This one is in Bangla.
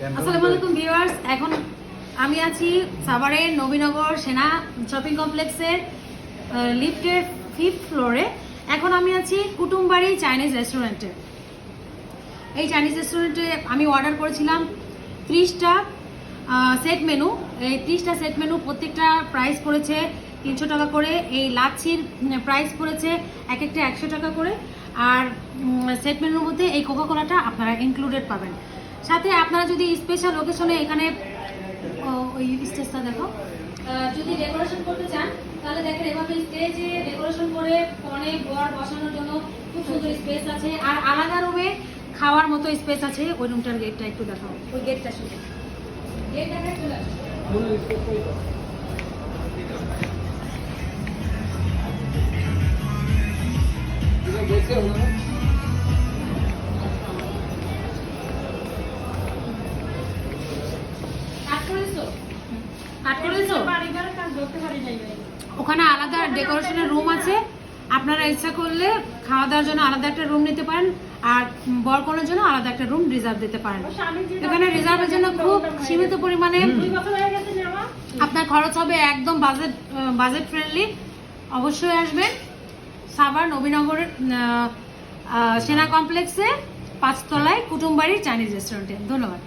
আসসালামু আলাইকুম ভিউয়ার্স, এখন আমি আছি সাভারের নবীনগর সেনা শপিং কমপ্লেক্সের লিফটের 5th ফ্লোরে। এখন আমি আছি কুটুমবাড়ি চাইনিজ রেস্টুরেন্টে। এই চাইনিজ রেস্টুরেন্টে আমি অর্ডার করেছিলাম 30টা সেট মেনু। এই 30টা সেট মেনু প্রত্যেকটা প্রাইস পড়েছে 300 টাকা করে। এই লাচ্ছির প্রাইস পড়েছে এক একটা 100 টাকা করে। আর সেট মেনুর মধ্যে এই কোকাকোলাটা আপনারা ইনক্লুডেড পাবেন। সাথে আপনারা যদি স্পেশাল লোকেশনে এখানে ওই স্টেজটা দেখো, যদি ডেকোরেশন করতে চান তাহলে দেখেন এভাবে স্টেজে ডেকোরেশন করে অনেক বর বসানোর জন্য খুব সুন্দর স্পেস আছে। আর আলাদা রুমে খাওয়ার মতো স্পেস আছে। ওই রুমটার গেটটা একটু দেখাও, ওই গেটটা শুধু গেট দেখা চলে আসে। ওখানে আলাদা ডেকোরেশনের রুম আছে। আপনারা ইচ্ছা করলে খাওয়া দাওয়ার জন্য আলাদা একটা রুম নিতে পারেন, আর বরকনের জন্য আলাদা একটা রুম রিজার্ভ দিতে পারেন। এখানে রিজার্ভের জন্য খুব সীমিত পরিমাণে আপনার খরচ হবে, একদম বাজেট ফ্রেন্ডলি। অবশ্যই আসবেন সাভার নবীনগর সেনা কমপ্লেক্সে 5 তলায় কুটুমবাড়ির চাইনিজ রেস্টুরেন্টে। ধন্যবাদ।